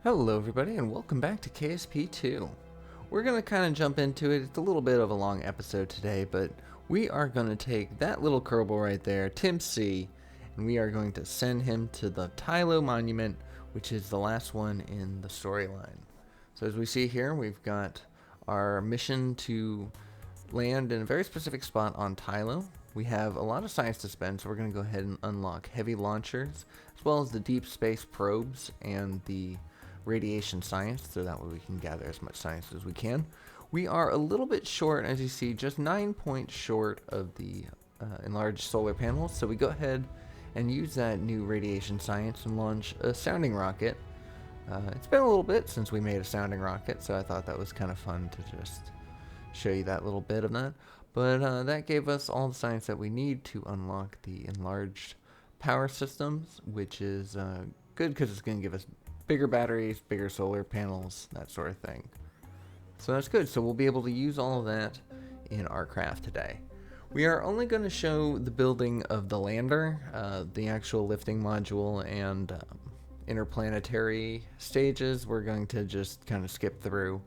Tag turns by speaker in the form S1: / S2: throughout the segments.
S1: Hello everybody and welcome back to KSP2. We're going to kind of jump into it. It's a little bit of a long episode today, but we are going to take that little Kerbal right there, Tim C, and we are going to send him to the Tylo Monument, which is the last one in the storyline. So as we see here, we've got our mission to land in a very specific spot on Tylo. We have a lot of science to spend, so we're going to go ahead and unlock heavy launchers, as well as the deep space probes and the radiation science, so that way we can gather as much science as we can. We are a little bit short, as you see, just 9 points short of the enlarged solar panels, so we go ahead and use that new radiation science and launch a sounding rocket. It's been a little bit since we made a sounding rocket, so I thought that was kind of fun to just show you that little bit of that. But that gave us all the science that we need to unlock the enlarged power systems, which is good because it's going to give us bigger batteries, bigger solar panels, that sort of thing. So that's good. So we'll be able to use all of that in our craft today. We are only going to show the building of the lander, the actual lifting module, and interplanetary stages. We're going to just kind of skip through.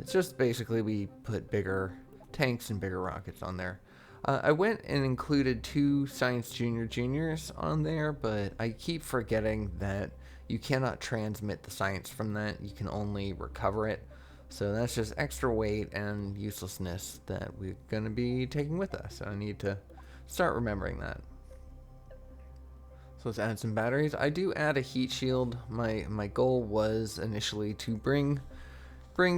S1: It's just basically we put bigger tanks and bigger rockets on there. I went and included 2 Science Juniors on there, but I keep forgetting that you cannot transmit the science from that. You can only recover it. So that's just extra weight and uselessness that we're going to be taking with us. So I need to start remembering that. So let's add some batteries. I do add a heat shield. My goal was initially to bring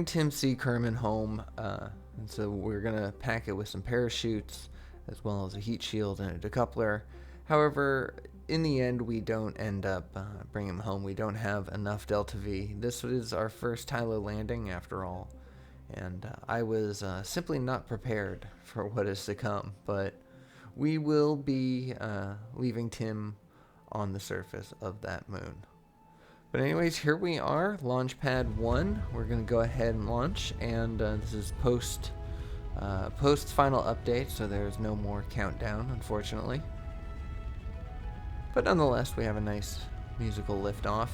S1: Tim C. Kerman home. And so we're going to pack it with some parachutes, as well as a heat shield and a decoupler. However, in the end, we don't end up bringing him home. We don't have enough Delta V. This is our first Tylo landing, after all. And I was simply not prepared for what is to come. But we will be leaving Tim on the surface of that moon. But anyways, here we are, launch pad 1. We're going to go ahead and launch, and this is post final update, so there's no more countdown, unfortunately. But nonetheless, we have a nice musical liftoff.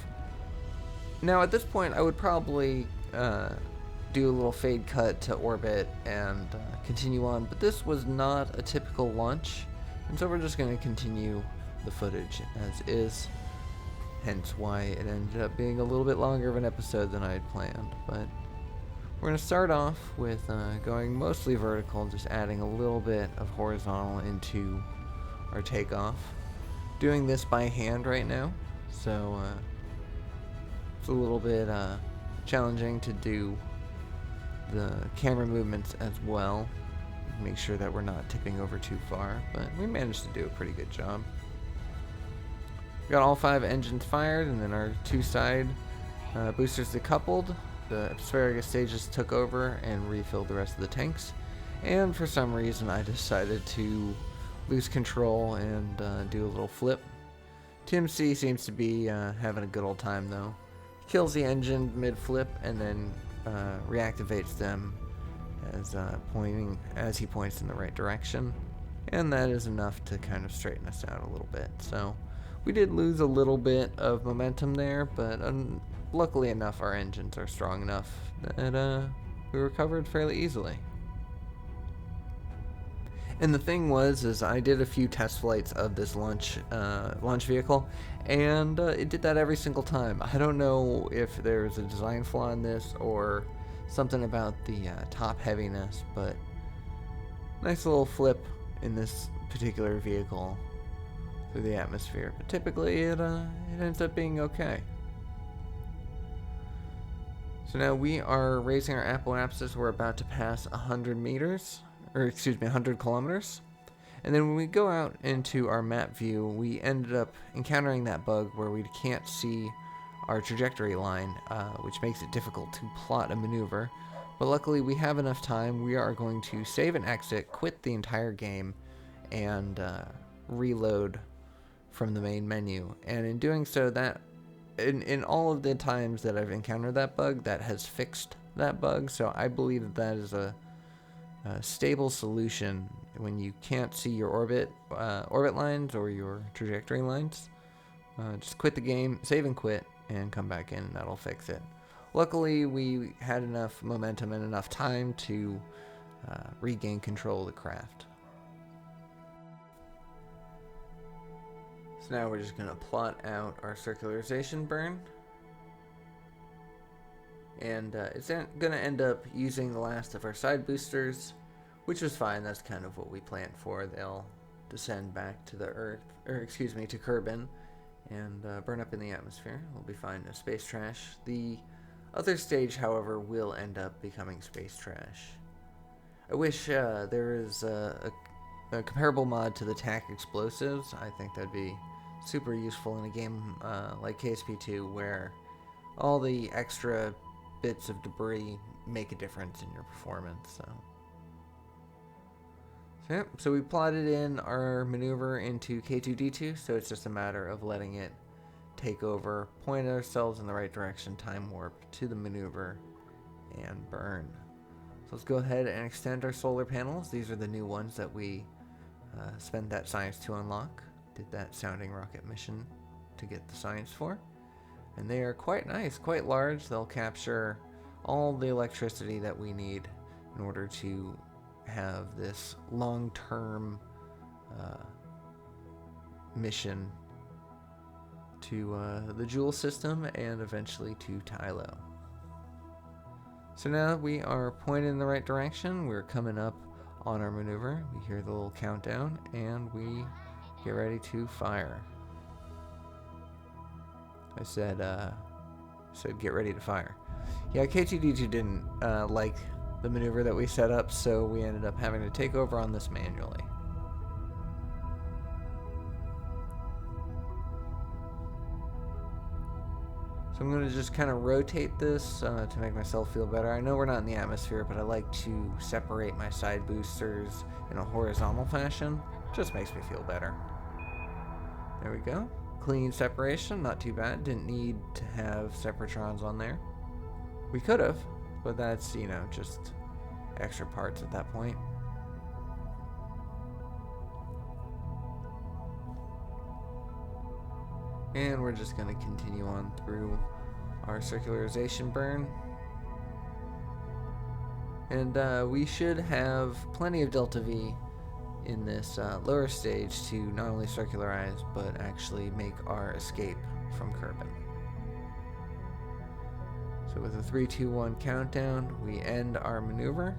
S1: Now at this point, I would probably do a little fade cut to orbit and continue on, but this was not a typical launch, and so we're just going to continue the footage as is. Hence why it ended up being a little bit longer of an episode than I had planned. But we're going to start off with going mostly vertical, just adding a little bit of horizontal into our takeoff. Doing this by hand right now, so it's a little bit challenging to do the camera movements as well. Make sure that we're not tipping over too far, but we managed to do a pretty good job. We got all 5 engines fired, and then our 2 side boosters decoupled. The asparagus stages took over and refilled the rest of the tanks. And for some reason, I decided to lose control and do a little flip. Tim C seems to be having a good old time though. Kills the engine mid-flip and then reactivates them as he points in the right direction. And that is enough to kind of straighten us out a little bit. So we did lose a little bit of momentum there, but luckily enough our engines are strong enough that we recovered fairly easily. And the thing is I did a few test flights of this launch vehicle, and it did that every single time. I don't know if there's a design flaw in this or something about the top heaviness, but nice little flip in this particular vehicle through the atmosphere. But typically it ends up being okay. So now we are raising our apoapsis. We're about to pass 100 meters. 100 kilometers. And then when we go out into our map view, we ended up encountering that bug where we can't see our trajectory line, which makes it difficult to plot a maneuver. But luckily we have enough time. We are going to save and exit, quit the entire game, and reload from the main menu. And in doing so, that in all of the times that I've encountered that bug, that has fixed that bug. So I believe that is a stable solution when you can't see your orbit lines or your trajectory lines. Just quit the game, save and quit, and come back in, and that'll fix it. Luckily, we had enough momentum and enough time to regain control of the craft. So now we're just going to plot out our circularization burn. And it's going to end up using the last of our side boosters, which was fine. That's kind of what we planned for. They'll descend back to the Earth, or excuse me, to Kerman, and burn up in the atmosphere. We'll be fine. No space trash. The other stage, however, will end up becoming space trash. I wish there is a comparable mod to the TAC explosives. I think that'd be super useful in a game like KSP2, where all the extra bits of debris make a difference in your performance. So we plotted in our maneuver into K2D2, so it's just a matter of letting it take over, point ourselves in the right direction, time warp to the maneuver, and burn. So let's go ahead and extend our solar panels. These are the new ones that we spent that science to unlock. Did that sounding rocket mission to get the science for. And they are quite nice, quite large. They'll capture all the electricity that we need in order to have this long-term mission to the Joule system and eventually to Tylo. So now we are pointed in the right direction. We're coming up on our maneuver. We hear the little countdown and we get ready to fire. I said get ready to fire. Yeah, K2D2 didn't like the maneuver that we set up, so we ended up having to take over on this manually. So I'm going to just kind of rotate this to make myself feel better. I know we're not in the atmosphere, but I like to separate my side boosters in a horizontal fashion. Just makes me feel better. There we go. Clean separation, not too bad. Didn't need to have separatrons on there. We could have, but that's, you know, just extra parts at that point. And we're just going to continue on through our circularization burn. And we should have plenty of delta V in this lower stage to not only circularize, but actually make our escape from Kerman. So with a 3, 2, 1 countdown, we end our maneuver,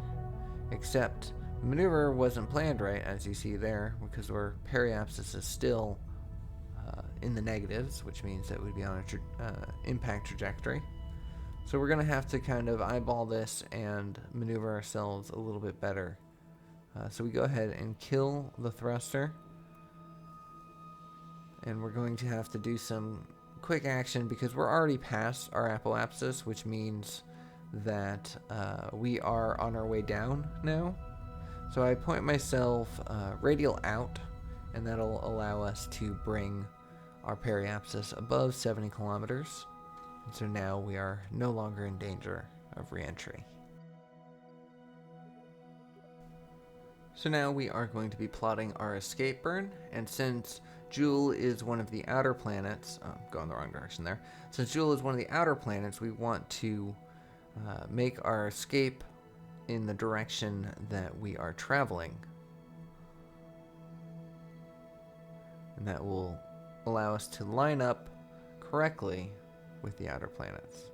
S1: except the maneuver wasn't planned right, as you see there, because our periapsis is still in the negatives, which means that we'd be on a impact trajectory. So we're going to have to kind of eyeball this and maneuver ourselves a little bit better. So we go ahead and kill the thruster, and we're going to have to do some quick action because we're already past our apoapsis, which means that we are on our way down now. So I point myself radial out, and that'll allow us to bring our periapsis above 70 kilometers. And so now we are no longer in danger of re-entry. So now we are going to be plotting our escape burn, and since Joule is one of the outer planets, I'm going the wrong direction there. Since Joule is one of the outer planets, we want to make our escape in the direction that we are traveling. And that will allow us to line up correctly with the outer planets.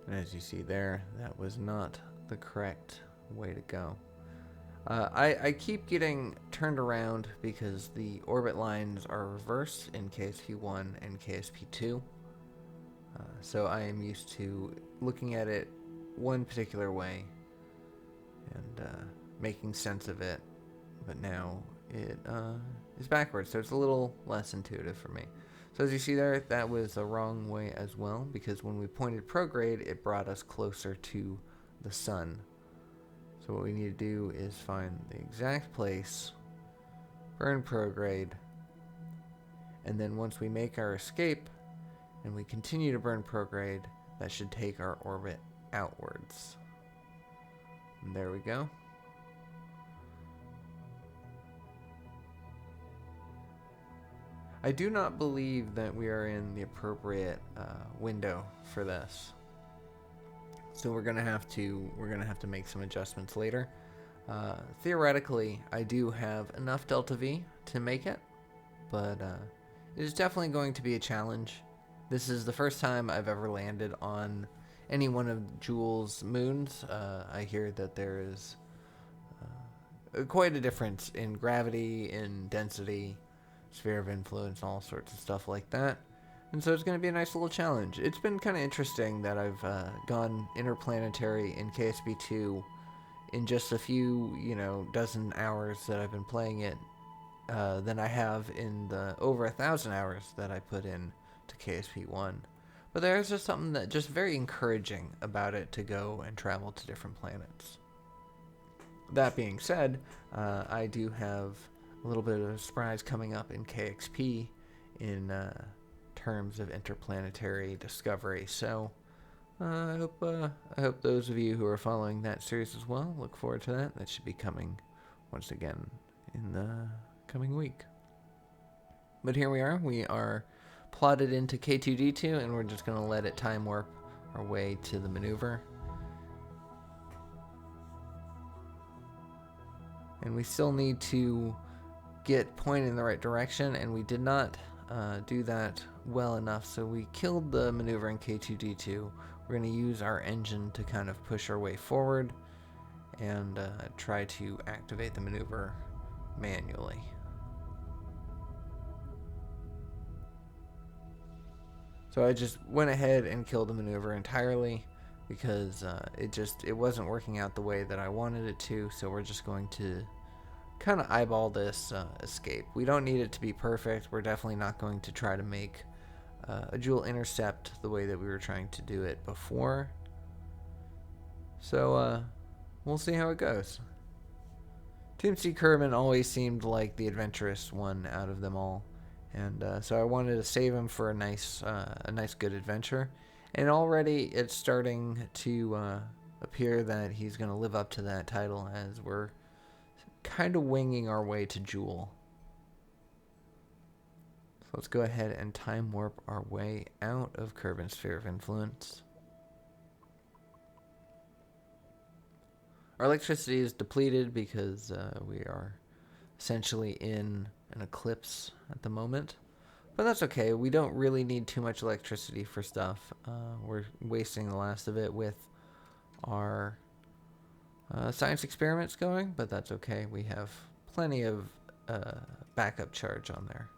S1: And as you see there, that was not the correct way to go. I keep getting turned around because the orbit lines are reversed in KSP1 and KSP2. So I am used to looking at it one particular way and making sense of it, but now it is backwards, so it's a little less intuitive for me. So as you see there, that was the wrong way as well, because when we pointed prograde, it brought us closer to the sun. So what we need to do is find the exact place, burn prograde, and then once we make our escape, and we continue to burn prograde, that should take our orbit outwards. And there we go. I do not believe that we are in the appropriate window for this, so we're gonna have to make some adjustments later. Theoretically, I do have enough Delta V to make it, but it is definitely going to be a challenge. This is the first time I've ever landed on any one of Jules' moons. I hear that there is quite a difference in gravity, in density, sphere of influence, all sorts of stuff like that. And so it's going to be a nice little challenge. It's been kind of interesting that I've gone interplanetary in KSP2 in just a few, dozen hours that I've been playing it than I have in the over 1,000 hours that I put in to KSP1. But there's just something that just very encouraging about it to go and travel to different planets. That being said, I do have a little bit of a surprise coming up in KXP in terms of interplanetary discovery. So I hope those of you who are following that series as well look forward to that. That should be coming once again in the coming week. But here we are. We are plotted into K2D2, and we're just going to let it time warp our way to the maneuver. And we still need to get pointed in the right direction, and we did not do that well enough, so we killed the maneuver in K2D2. We're going to use our engine to kind of push our way forward and try to activate the maneuver manually. So I just went ahead and killed the maneuver entirely because it wasn't working out the way that I wanted it to, so we're just going to kind of eyeball this escape. We don't need it to be perfect. We're definitely not going to try to make a dual intercept the way that we were trying to do it before. So we'll see how it goes. Team C Kerman always seemed like the adventurous one out of them all, and so I wanted to save him for a nice good adventure. And already it's starting to appear that he's going to live up to that title as we're kind of winging our way to Jewel. So let's go ahead and time warp our way out of Kerman's sphere of influence. Our electricity is depleted because we are essentially in an eclipse at the moment. But that's okay. We don't really need too much electricity for stuff. We're wasting the last of it with our science experiments going, but that's okay. We have plenty of backup charge on there.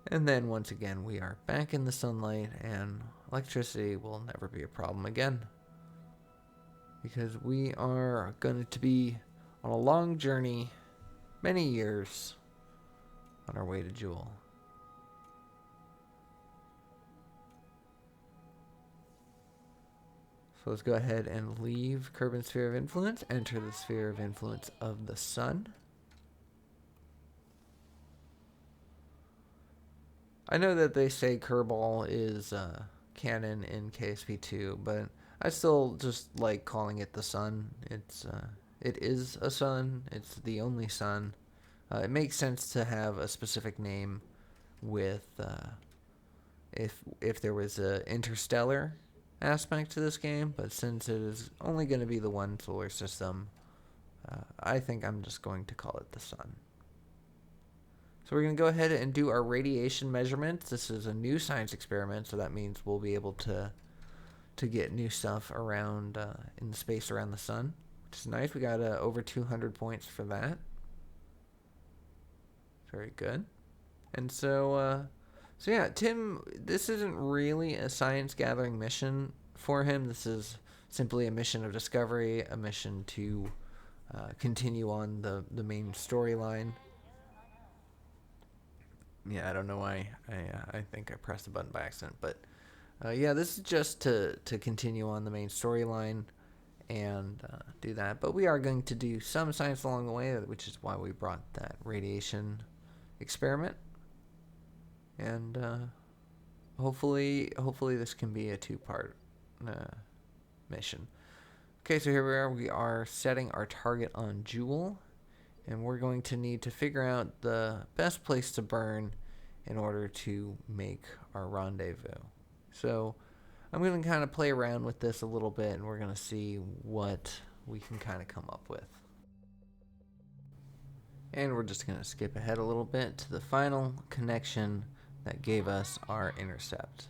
S1: And then once again, we are back in the sunlight, and electricity will never be a problem again, because we are going to be on a long journey, many years, on our way to Jewel. So let's go ahead and leave Kerman's sphere of influence, enter the sphere of influence of the sun. I know that they say Kerbal is canon in KSP2, but I still just like calling it the sun. It is a sun. It's the only sun. It makes sense to have a specific name with if there was a interstellar aspect to this game, but since it is only going to be the one solar system, I think I'm just going to call it the sun. So we're going to go ahead and do our radiation measurements. This is a new science experiment, so that means we'll be able to get new stuff around in the space around the sun, which is nice. We got over 200 points for that. Very good. And so yeah, Tim, this isn't really a science gathering mission for him. This is simply a mission of discovery, a mission to continue on the main storyline. Yeah, I don't know why. I think I pressed the button by accident, but yeah, this is just to continue on the main storyline and do that. But we are going to do some science along the way, which is why we brought that radiation experiment. And hopefully this can be a two-part mission. Okay, so here we are. We are setting our target on Jewel, and we're going to need to figure out the best place to burn in order to make our rendezvous. So I'm going to kind of play around with this a little bit, and we're going to see what we can kind of come up with. And we're just going to skip ahead a little bit to the final connection that gave us our intercept.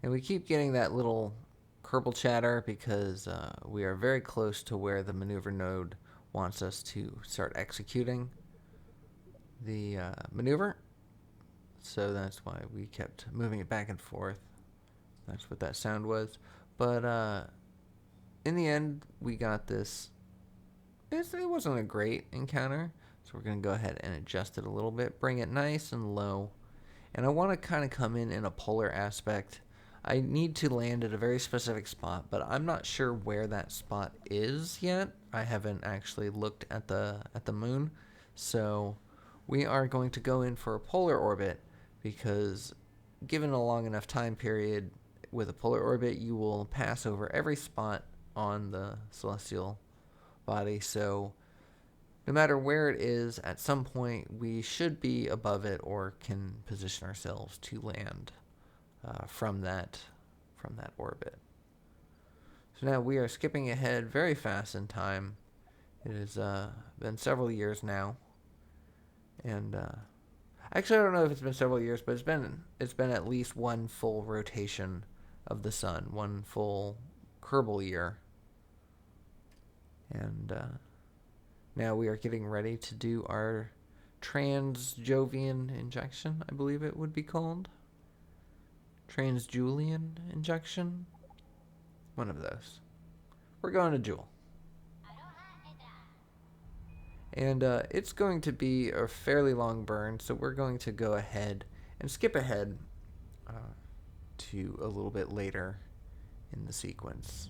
S1: And we keep getting that little Kerbal chatter because we are very close to where the maneuver node wants us to start executing the maneuver. So that's why we kept moving it back and forth. That's what that sound was. But in the end, we got this. It wasn't a great encounter, so we're going to go ahead and adjust it a little bit, bring it nice and low. And I want to kind of come in a polar aspect. I need to land at a very specific spot, but I'm not sure where that spot is yet. I haven't actually looked at the moon, so we are going to go in for a polar orbit because given a long enough time period with a polar orbit, you will pass over every spot on the celestial body. So no matter where it is, at some point we should be above it or can position ourselves to land from that orbit. So now we are skipping ahead very fast in time. It has been several years now, and actually I don't know if it's been several years, but it's been at least one full rotation of the sun, one full Kerbal year, and now we are getting ready to do our Trans-Jovian injection, I believe it would be called. Trans-Julian injection? One of those. We're going to Jewel. And it's going to be a fairly long burn, so we're going to go ahead and skip ahead to a little bit later in the sequence.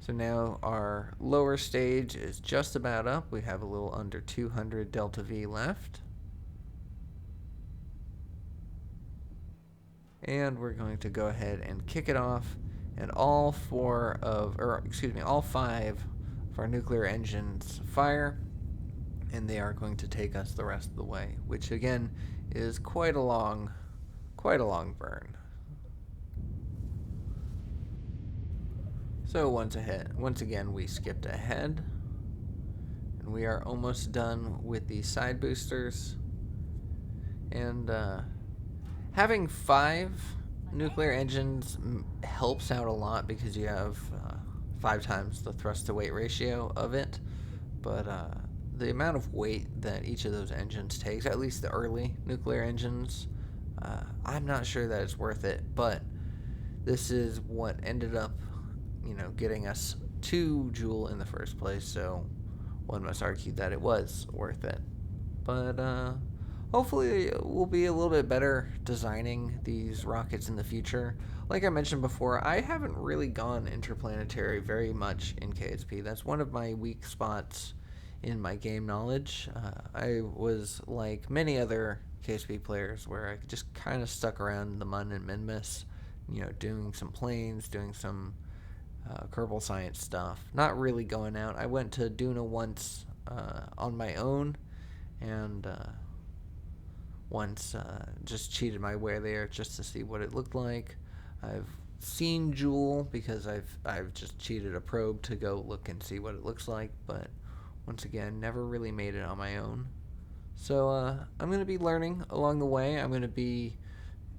S1: So now our lower stage is just about up. We have a little under 200 delta V left. And we're going to go ahead and kick it off, and all five of our nuclear engines fire, and they are going to take us the rest of the way, which again is quite a long burn. So once again we skipped ahead, and we are almost done with the side boosters. And having 5 nuclear engines helps out a lot because you have 5 times the thrust to weight ratio of it, but the amount of weight that each of those engines takes, at least the early nuclear engines, I'm not sure that it's worth it, but this is what ended up, getting us to Joule in the first place, so one must argue that it was worth it. But hopefully we'll be a little bit better designing these rockets in the future. Like I mentioned before, I haven't really gone interplanetary very much in KSP. That's one of my weak spots in my game knowledge. I was like many other KSP players where I just kind of stuck around the Mun and Minmus, doing some planes, doing some Kerbal Science stuff. Not really going out. I went to Duna once on my own, and once just cheated my way there just to see what it looked like. I've seen Joule because I've just cheated a probe to go look and see what it looks like, but once again, never really made it on my own. So I'm going to be learning along the way. I'm going to be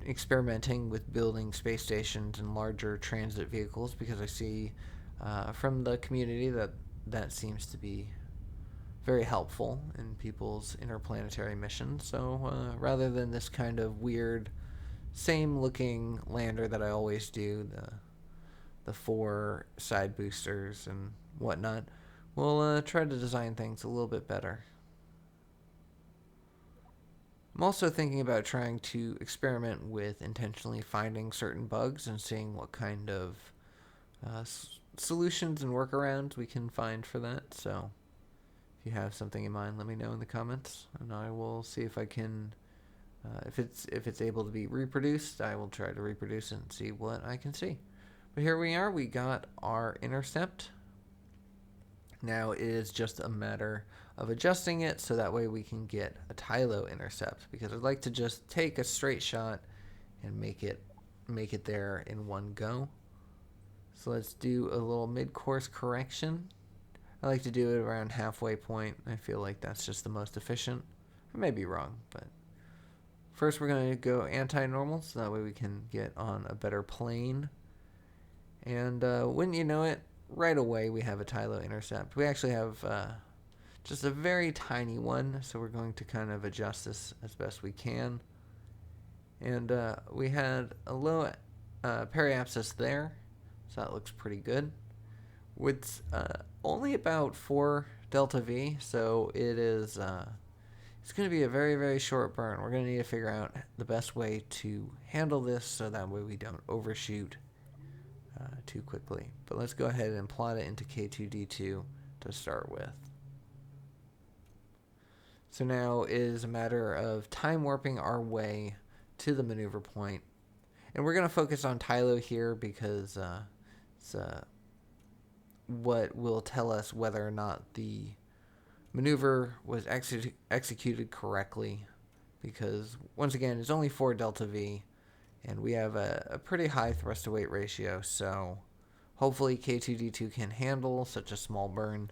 S1: experimenting with building space stations and larger transit vehicles because I see from the community that seems to be very helpful in people's interplanetary missions. So rather than this kind of weird, same-looking lander that I always do, the 4 side boosters and whatnot, we'll try to design things a little bit better. I'm also thinking about trying to experiment with intentionally finding certain bugs and seeing what kind of solutions and workarounds we can find for that. So if you have something in mind, let me know in the comments, and I will see if I can If it's able to be reproduced, I will try to reproduce it and see what I can see. But here we are. We got our intercept. Now it is just a matter of adjusting it so that way we can get a Tylo intercept, because I'd like to just take a straight shot and make it there in one go. So let's do a little mid-course correction. I like to do it around halfway point. I feel like that's just the most efficient. I may be wrong, but first we're going to go anti-normal so that way we can get on a better plane. And wouldn't you know it, right away we have a Tylo intercept. We actually have just a very tiny one, so we're going to kind of adjust this as best we can. And we had a low periapsis there, so that looks pretty good. With only about 4 delta V, so it is it's going to be a very, very short burn. We're going to need to figure out the best way to handle this so that way we don't overshoot too quickly. But let's go ahead and plot it into K2D2 to start with. So now it is a matter of time warping our way to the maneuver point. And we're going to focus on Tylo here because it's what will tell us whether or not the maneuver was executed correctly, because once again it's only 4 delta V and we have a pretty high thrust to weight ratio, so hopefully K2D2 can handle such a small burn,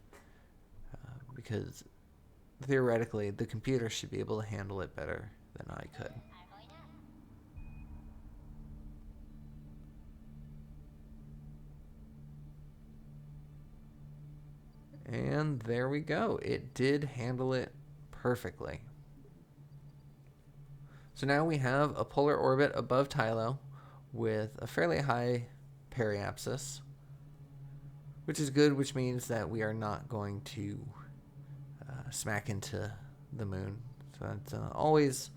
S1: because theoretically the computer should be able to handle it better than I could. And there we go. It did handle it perfectly. So now we have a polar orbit above Tylo with a fairly high periapsis, which is good, which means that we are not going to smack into the moon. So that's always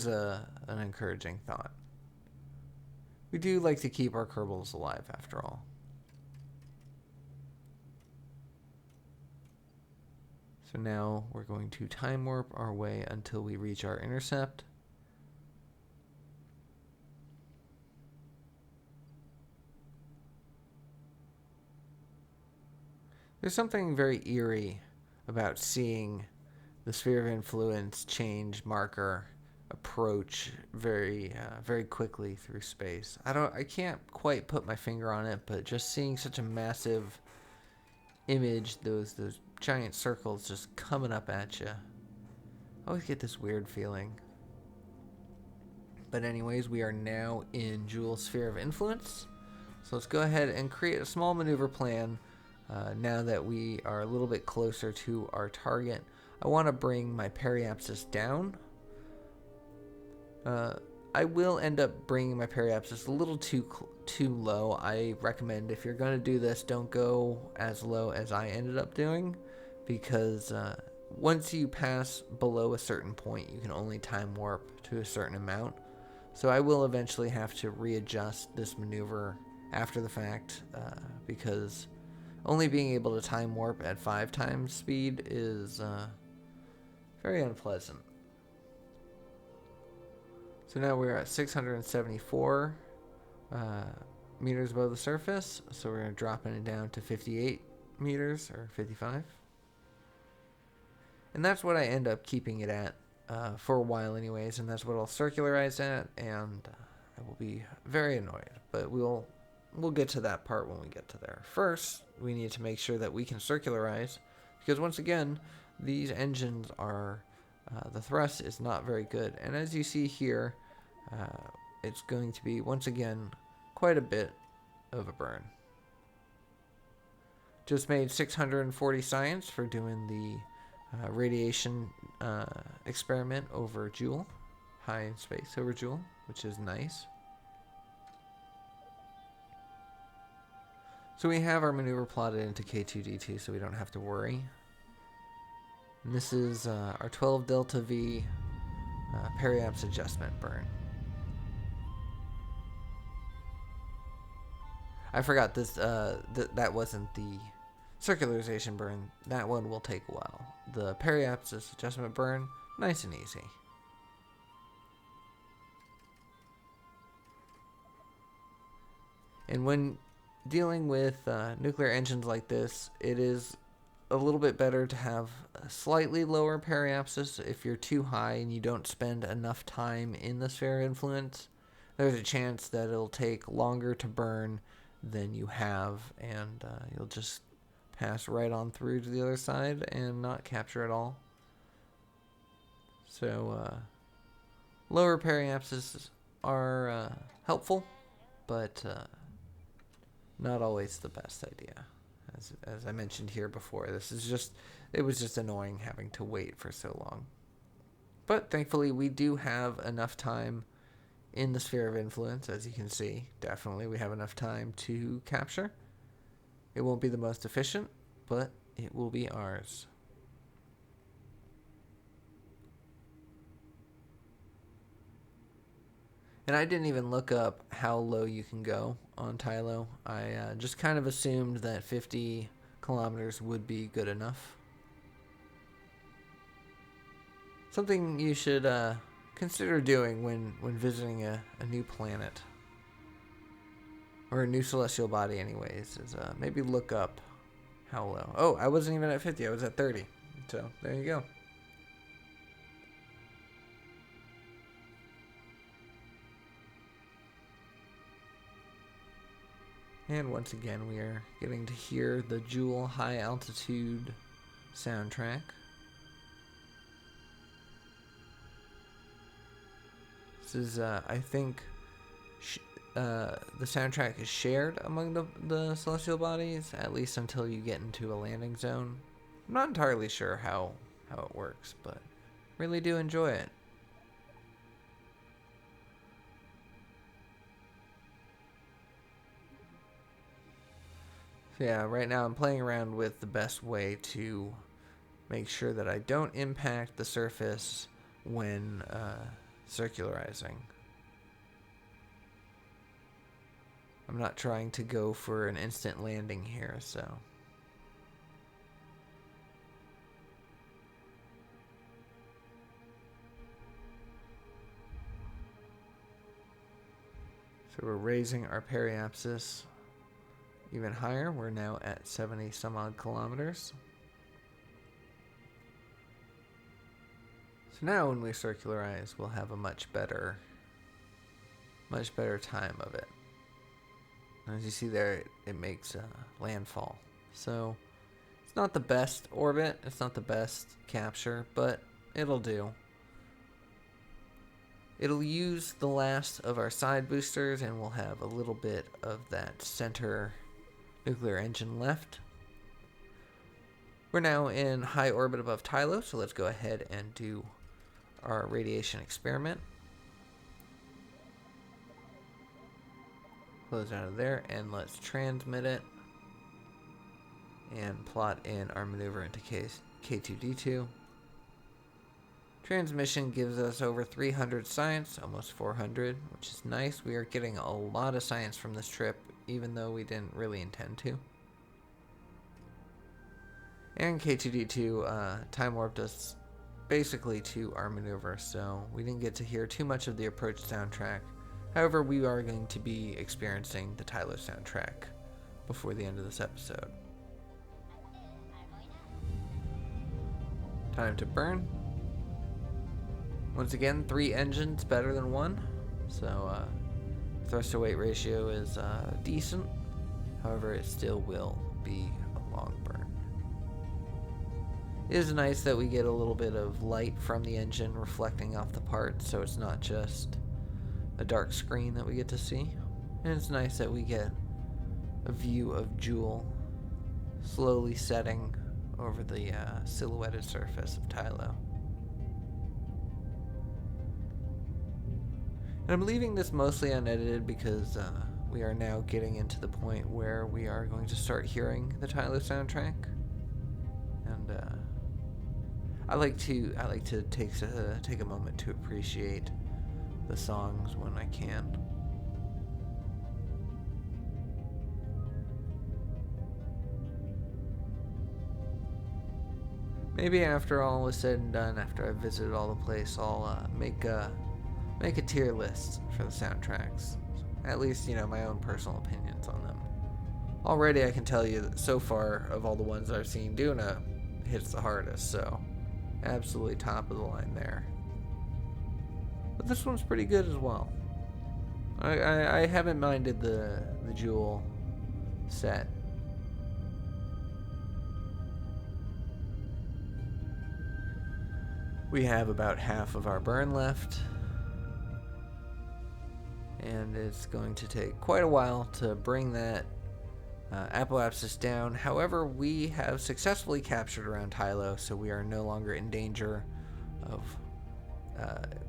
S1: an encouraging thought. We do like to keep our Kerbals alive after all. So now we're going to time warp our way until we reach our intercept. There's something very eerie about seeing the sphere of influence change marker approach very quickly through space. I can't quite put my finger on it, but just seeing such a massive image, those giant circles just coming up at you, I always get this weird feeling. But anyways, we are now in Joule's sphere of influence, so let's go ahead and create a small maneuver plan. Now that we are a little bit closer to our target, I want to bring my periapsis down. I will end up bringing my periapsis a little too low. I recommend, if you're going to do this, don't go as low as I ended up doing, because once you pass below a certain point, you can only time warp to a certain amount. So I will eventually have to readjust this maneuver after the fact, because only being able to time warp at 5 times speed is very unpleasant. So now we're at 674 meters above the surface, so we're going to drop it down to 58 meters, or 55. And that's what I end up keeping it at for a while anyways, and that's what I'll circularize at, and I will be very annoyed. But we'll get to that part when we get to there. First, we need to make sure that we can circularize, because once again, these engines are, the thrust is not very good. And as you see here, it's going to be, once again, quite a bit of a burn. Just made 640 science for doing the radiation experiment over Joule, high in space over Joule, which is nice. So we have our maneuver plotted into K2D2, so we don't have to worry. And this is our 12 delta V periapse adjustment burn. I forgot this. That wasn't the circularization burn. That one will take a while. The periapsis adjustment burn, nice and easy. And when dealing with nuclear engines like this, it is a little bit better to have a slightly lower periapsis. If you're too high and you don't spend enough time in the sphere of influence, there's a chance that it'll take longer to burn than you have, and you'll just pass right on through to the other side and not capture at all. So lower periapses are helpful, but not always the best idea. As I mentioned here before, it was just annoying having to wait for so long. But thankfully we do have enough time in the sphere of influence, as you can see. Definitely we have enough time to capture. It won't be the most efficient, but it will be ours. And I didn't even look up how low you can go on Tylo. I just kind of assumed that 50 kilometers would be good enough. Something you should consider doing when visiting a new planet, or a new celestial body anyways, is maybe look up how low. Oh, I wasn't even at 50, I was at 30. So there you go. And once again, we are getting to hear the Joule high altitude soundtrack. This is, I think, the soundtrack is shared among the celestial bodies, at least until you get into a landing zone. I'm not entirely sure how it works, but really do enjoy it. So yeah, right now I'm playing around with the best way to make sure that I don't impact the surface when circularizing. I'm not trying to go for an instant landing here, so. So we're raising our periapsis even higher. We're now at 70 some odd kilometers. So now when we circularize, we'll have a much better time of it. As you see there, it makes landfall. So it's not the best orbit, it's not the best capture, but it'll do. It'll use the last of our side boosters, and we'll have a little bit of that center nuclear engine left. We're now in high orbit above Tylo, so let's go ahead and do our radiation experiment. Close out of there, and let's transmit it and plot in our maneuver into K2D2. Transmission gives us over 300 science, almost 400, which is nice. We are getting a lot of science from this trip, even though we didn't really intend to. And K2D2 time warped us basically to our maneuver, so we didn't get to hear too much of the approach soundtrack. However, we are going to be experiencing the Tylo soundtrack before the end of this episode. Time to burn. Once again, 3 engines better than 1, so thrust to weight ratio is decent. However, it still will be a long burn. It is nice that we get a little bit of light from the engine reflecting off the parts, so it's not just a dark screen that we get to see. And it's nice that we get a view of Joule slowly setting over the silhouetted surface of Tylo. And I'm leaving this mostly unedited because we are now getting into the point where we are going to start hearing the Tylo soundtrack. And I like to take a moment to appreciate the songs when I can. Maybe after all is said and done, after I've visited all the place, I'll make a tier list for the soundtracks. at least, my own personal opinions on them. Already I can tell you that so far, of all the ones I've seen, Duna hits the hardest, so absolutely top of the line there. But this one's pretty good as well. I haven't minded the jewel set. We have about half of our burn left, and it's going to take quite a while to bring that apoapsis down. However, we have successfully captured around Tylo, so we are no longer in danger of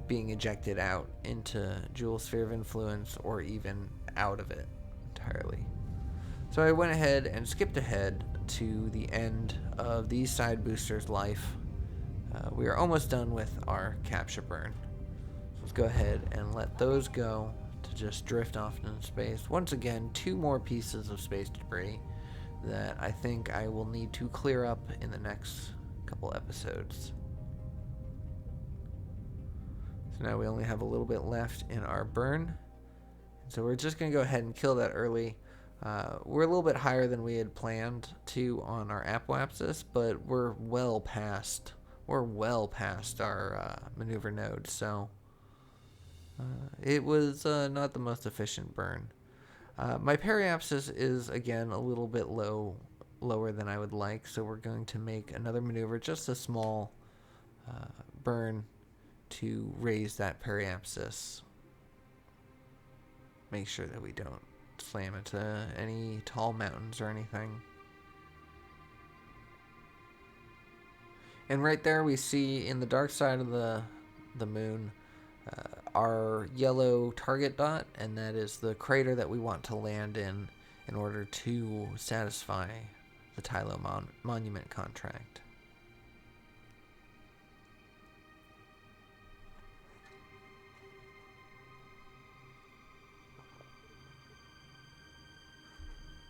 S1: being ejected out into Jewel Sphere of Influence or even out of it entirely. So I went ahead and skipped ahead to the end of these side boosters' life. We are almost done with our capture burn. So let's go ahead and let those go to just drift off into space. Once again, 2 more pieces of space debris that I think I will need to clear up in the next couple episodes. So now we only have a little bit left in our burn. So we're just going to go ahead and kill that early. We're a little bit higher than we had planned to on our apoapsis, but we're well past our maneuver node, so it was not the most efficient burn. My periapsis is again a little bit lower than I would like, so we're going to make another maneuver, just a small burn to raise that periapsis. Make sure that we don't slam into any tall mountains or anything. And right there we see in the dark side of the moon our yellow target dot, and that is the crater that we want to land in order to satisfy the Tylo monument contract.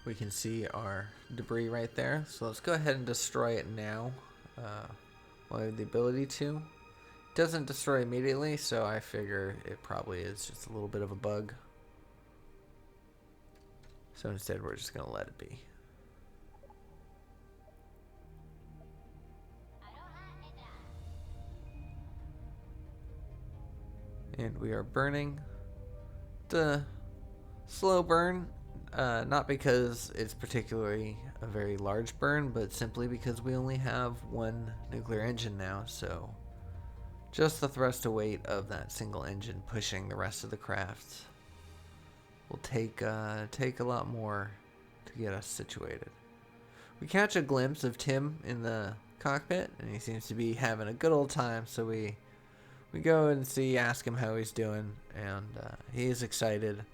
S1: We can see our debris right there, so let's go ahead and destroy it now. While I have the ability to. It doesn't destroy immediately, so I figure it probably is just a little bit of a bug. So instead we're just going to let it be. And we are burning. The slow burn, not because it's particularly a very large burn, but simply because we only have 1 nuclear engine now, so just the thrust to weight of that single engine pushing the rest of the craft will take a lot more to get us situated. We catch a glimpse of Tim in the cockpit, and he seems to be having a good old time, so we go and ask him how he's doing, and he is excited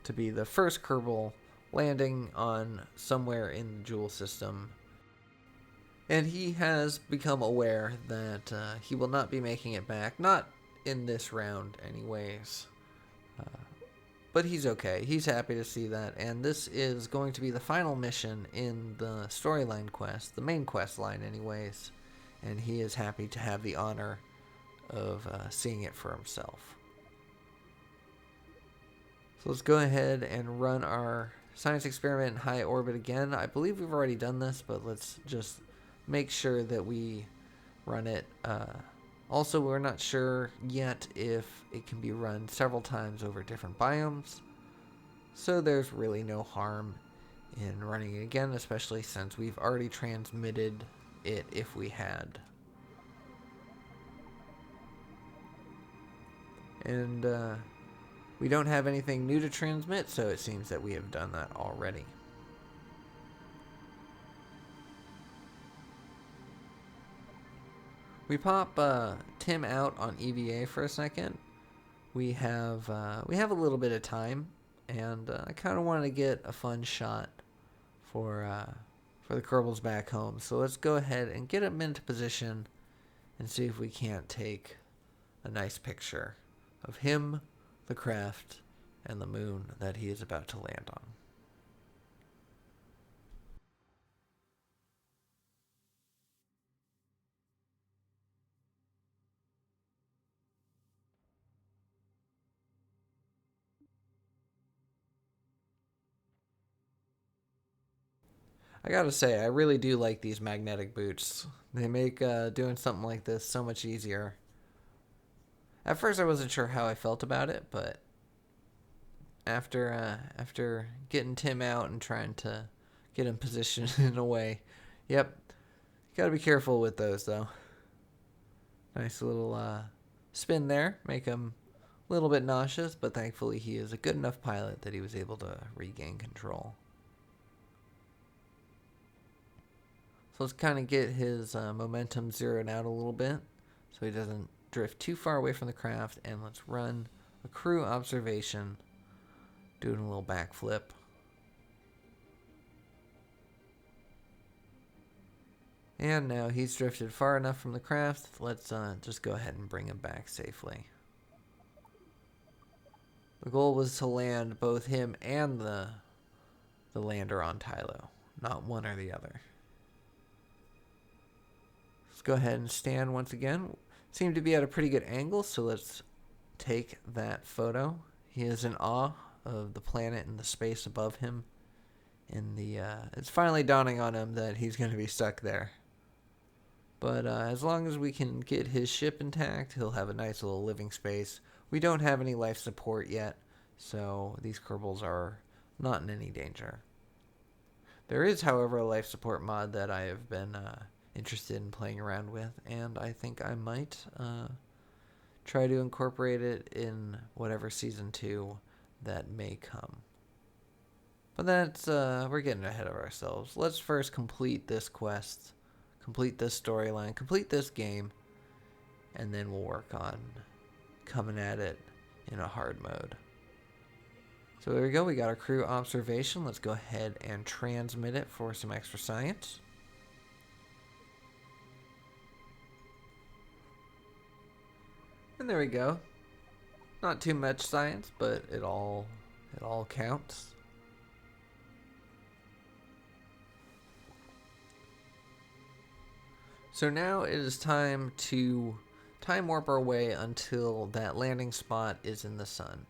S1: to be the first Kerbal landing on somewhere in the Jewel system. And he has become aware that he will not be making it back, not in this round anyways. But he's okay. He's happy to see that, and this is going to be the final mission in the storyline quest, the main quest line anyways, and he is happy to have the honor of seeing it for himself. So let's go ahead and run our science experiment in high orbit again. I believe we've already done this, but let's just make sure that we run it. Also, we're not sure yet if it can be run several times over different biomes, so there's really no harm in running it again, especially since we've already transmitted it if we had. And we don't have anything new to transmit, so it seems that we have done that already. We pop Tim out on EVA for a second. We have a little bit of time, and I kind of wanted to get a fun shot for the Kerbals back home. So let's go ahead and get him into position and see if we can't take a nice picture of him, the craft, and the moon that he is about to land on. I gotta say, I really do like these magnetic boots. They make doing something like this so much easier. At first I wasn't sure how I felt about it, but after getting Tim out and trying to get him positioned in a way, yep, gotta be careful with those though. Nice little spin there, make him a little bit nauseous, but thankfully he is a good enough pilot that he was able to regain control. So let's kind of get his momentum zeroed out a little bit so he doesn't drift too far away from the craft, and let's run a crew observation, doing a little backflip. And now he's drifted far enough from the craft. Let's just go ahead and bring him back safely. The goal was to land both him and the lander on Tylo, not one or the other. Let's go ahead and stand once again. Seem to be at a pretty good angle, so let's take that photo. He is in awe of the planet and the space above him. It's finally dawning on him that he's going to be stuck there. But as long as we can get his ship intact, he'll have a nice little living space. We don't have any life support yet, so these Kerbals are not in any danger. There is, however, a life support mod that I have been interested in playing around with, and I think I might try to incorporate it in whatever Season 2 that may come. But that's, we're getting ahead of ourselves. Let's first complete this quest, complete this storyline, complete this game, and then we'll work on coming at it in a hard mode. So there we go, we got our crew observation. Let's go ahead and transmit it for some extra science. And there we go. Not too much science, but it all counts. So now it is time to time warp our way until that landing spot is in the sun.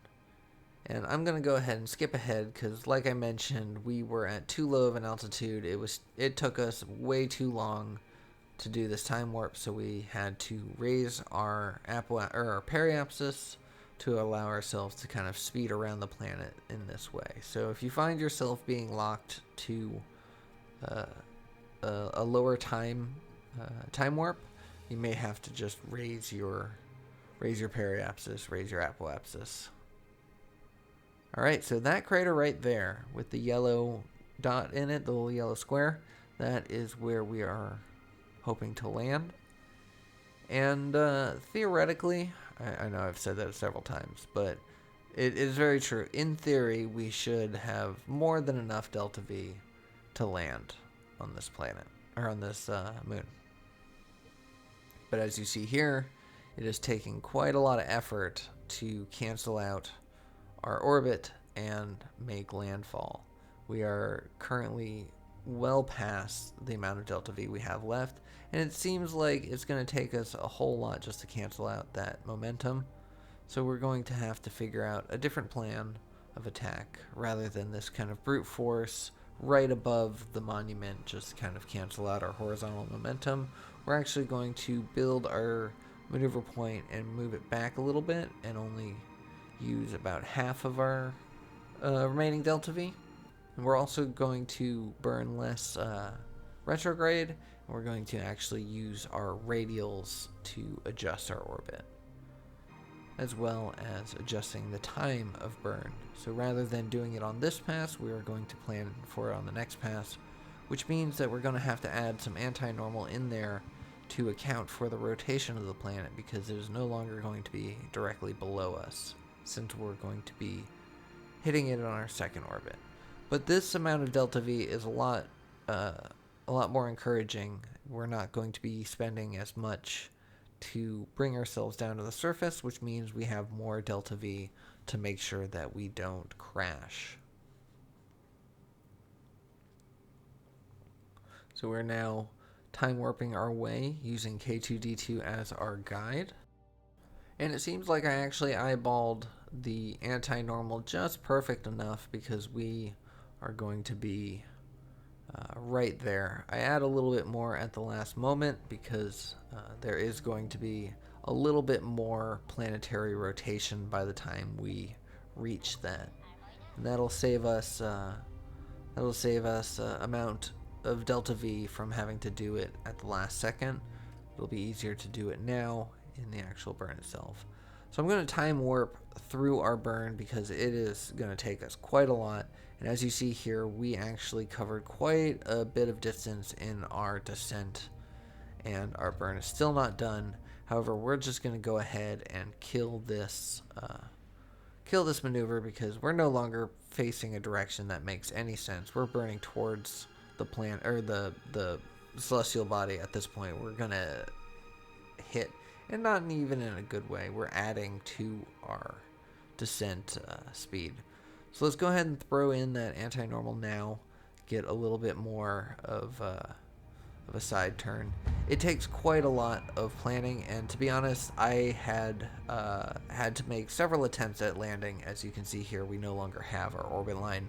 S1: And I'm going to go ahead and skip ahead because, like I mentioned, we were at too low of an altitude. It took us way too long to do this time warp, so we had to raise our periapsis to allow ourselves to kind of speed around the planet in this way. So if you find yourself being locked to a lower time warp, you may have to just raise your periapsis, raise your apoapsis. Alright, so that crater right there with the yellow dot in it, the little yellow square, that is where we are hoping to land. And theoretically, I know I've said that several times, but it is very true. In theory, we should have more than enough delta V to land on this planet, or on this moon. But as you see here, it is taking quite a lot of effort to cancel out our orbit and make landfall. We are currently well past the amount of delta V we have left, and it seems like it's going to take us a whole lot just to cancel out that momentum. So we're going to have to figure out a different plan of attack rather than this kind of brute force right above the monument just kind of cancel out our horizontal momentum. We're actually going to build our maneuver point and move it back a little bit and only use about half of our remaining delta V. And we're also going to burn less retrograde, and we're going to actually use our radials to adjust our orbit, as well as adjusting the time of burn. So rather than doing it on this pass, we are going to plan for it on the next pass, which means that we're going to have to add some anti-normal in there to account for the rotation of the planet, because it is no longer going to be directly below us, since we're going to be hitting it on our second orbit. But this amount of delta V is a lot more encouraging. We're not going to be spending as much to bring ourselves down to the surface, which means we have more delta V to make sure that we don't crash. So we're now time warping our way using K2D2 as our guide. And it seems like I actually eyeballed the anti-normal just perfect enough, because we are going to be right there. I add a little bit more at the last moment because there is going to be a little bit more planetary rotation by the time we reach that, and that'll save us amount of delta V from having to do it at the last second. It'll be easier to do it now in the actual burn itself. So I'm going to time warp through our burn because it is going to take us quite a lot. And as you see here, we actually covered quite a bit of distance in our descent, and our burn is still not done. However, we're just going to go ahead and kill this maneuver because we're no longer facing a direction that makes any sense. We're burning towards the planet or the celestial body at this point. We're going to hit, and not even in a good way. We're adding to our descent speed. So let's go ahead and throw in that anti-normal now, get a little bit more of a side turn. It takes quite a lot of planning, and to be honest, I had to make several attempts at landing. As you can see here, we no longer have our orbit line,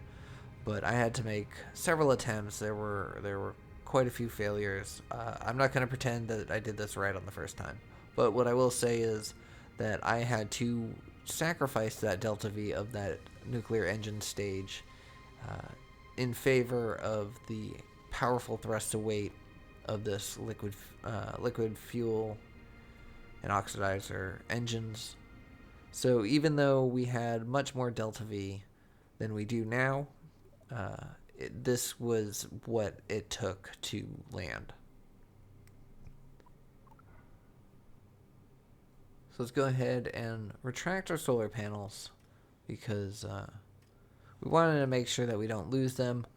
S1: but I had to make several attempts. There were quite a few failures. I'm not going to pretend that I did this right on the first time, but what I will say is that I had to sacrifice that delta V of that nuclear engine stage in favor of the powerful thrust to weight of this liquid fuel and oxidizer engines. So even though we had much more delta V than we do now, this was what it took to land. So let's go ahead and retract our solar panels because we wanted to make sure that we don't lose them,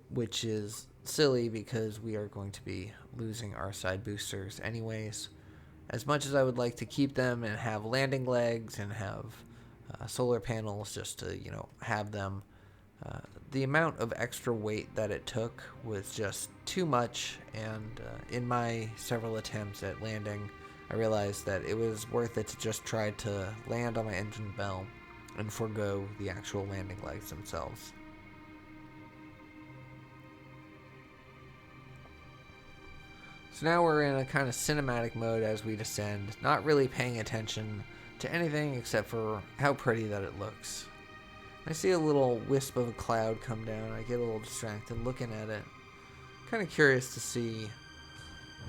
S1: which is silly because we are going to be losing our side boosters anyways. As much as I would like to keep them and have landing legs and have solar panels just to, have them, the amount of extra weight that it took was just too much, and in my several attempts at landing, I realized that it was worth it to just try to land on my engine bell and forego the actual landing legs themselves. So now we're in a kind of cinematic mode as we descend, not really paying attention to anything except for how pretty that it looks. I see a little wisp of a cloud come down. I get a little distracted looking at it. Kind of curious to see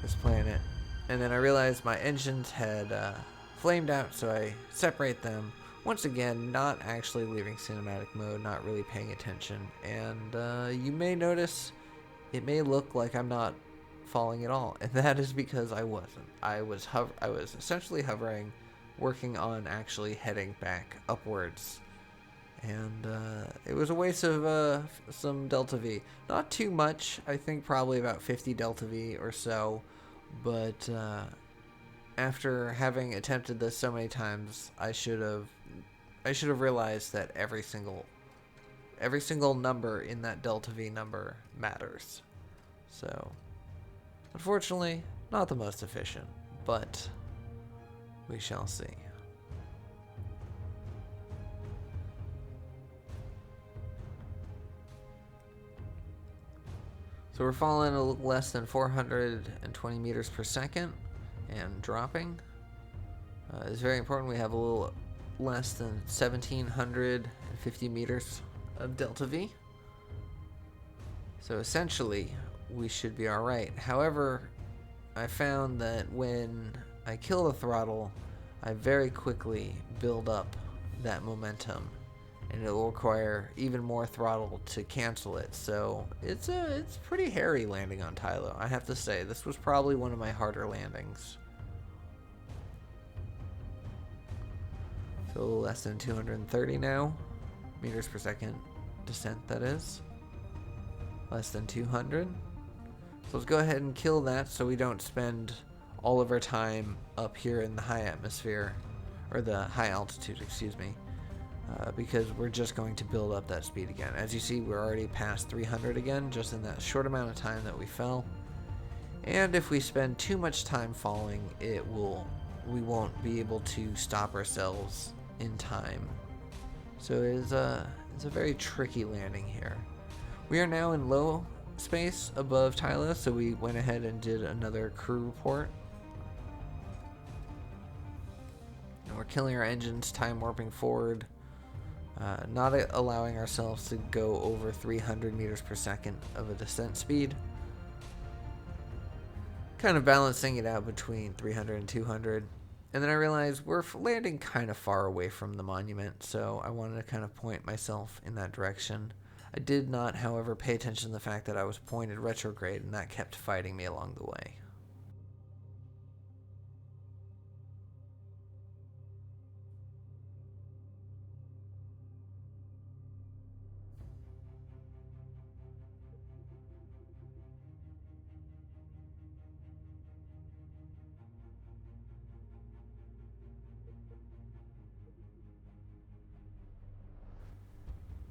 S1: this planet. And then I realized my engines had flamed out, so I separate them. Once again, not actually leaving cinematic mode, not really paying attention. And you may notice it may look like I'm not falling at all, and that is because I wasn't. I was essentially hovering, working on actually heading back upwards. And it was a waste of some delta V. Not too much, I think probably about 50 delta V or so, but after having attempted this so many times, I should have realized that every single number in that delta V number matters. So, unfortunately, not the most efficient, but we shall see. So we're falling a little less than 420 meters per second and dropping. It's very important we have a little less than 1,750 meters of delta V. So essentially, we should be alright. However, I found that when I kill the throttle, I very quickly build up that momentum, and it will require even more throttle to cancel it. So it's pretty hairy landing on Tylo, I have to say. This was probably one of my harder landings. So less than 230 now, meters per second descent, that is. Less than 200. So let's go ahead and kill that so we don't spend all of our time up here in the high atmosphere, or the high altitude, excuse me, because we're just going to build up that speed again. As you see, we're already past 300 again, just in that short amount of time that we fell. And if we spend too much time falling, we won't be able to stop ourselves in time. So it's a very tricky landing here. We are now in low space above Tylo, so we went ahead and did another crew report. And we're killing our engines, time warping forward, not allowing ourselves to go over 300 meters per second of a descent speed. Kind of balancing it out between 300 and 200. And then I realized we're landing kind of far away from the monument, so I wanted to kind of point myself in that direction. I did not, however, pay attention to the fact that I was pointed retrograde, and that kept fighting me along the way.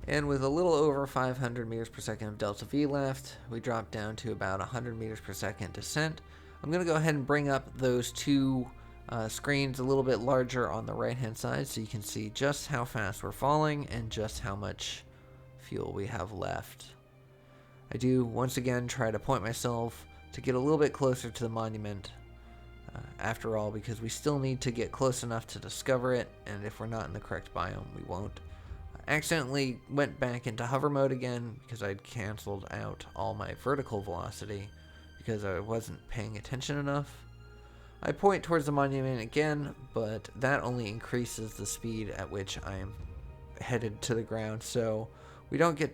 S1: And with a little over 500 meters per second of delta V left, we dropped down to about 100 meters per second descent. I'm going to go ahead and bring up those two screens a little bit larger on the right hand side so you can see just how fast we're falling and just how much fuel we have left. I do once again try to point myself to get a little bit closer to the monument after all, because we still need to get close enough to discover it, and if we're not in the correct biome we won't. Accidentally went back into hover mode again because I'd canceled out all my vertical velocity because I wasn't paying attention enough. I point towards the monument again, but that only increases the speed at which I am headed to the ground, so we don't get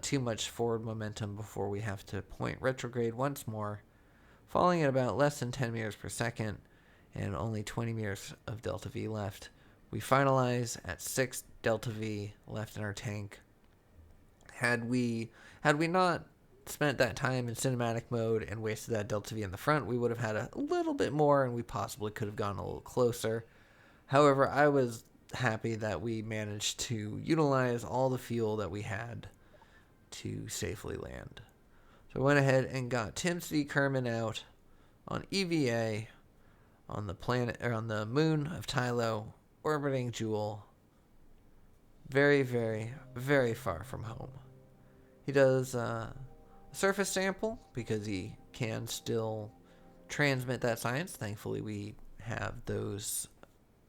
S1: too much forward momentum before we have to point retrograde once more, falling at about less than 10 meters per second and only 20 meters of delta V left. We finalize at 6 delta V left in our tank. Had we not spent that time in cinematic mode and wasted that delta V in the front, we would have had a little bit more and we possibly could have gone a little closer. However, I was happy that we managed to utilize all the fuel that we had to safely land. So I went ahead and got Tim C. Kerman out on EVA on the planet, or on the moon of Tylo, orbiting Jewel, very, very, very far from home. He does a surface sample because he can still transmit that science. Thankfully, we have those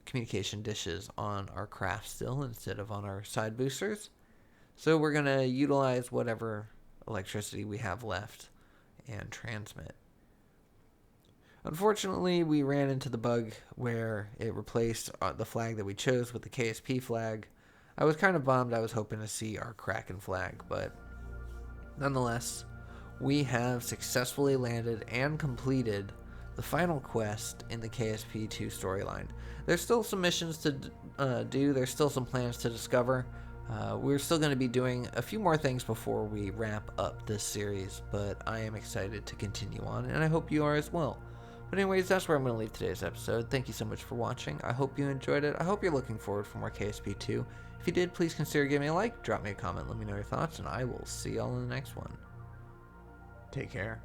S1: communication dishes on our craft still instead of on our side boosters. So we're going to utilize whatever electricity we have left and transmit. Unfortunately, we ran into the bug where it replaced the flag that we chose with the KSP flag. I was kind of bummed. I was hoping to see our Kraken flag, but nonetheless, we have successfully landed and completed the final quest in the KSP2 storyline. There's still some missions to do. There's still some plans to discover. We're still going to be doing a few more things before we wrap up this series, but I am excited to continue on, and I hope you are as well. But anyways, that's where I'm going to leave today's episode. Thank you so much for watching. I hope you enjoyed it. I hope you're looking forward for more KSP2. If you did, please consider giving me a like, drop me a comment, let me know your thoughts, and I will see y'all in the next one. Take care.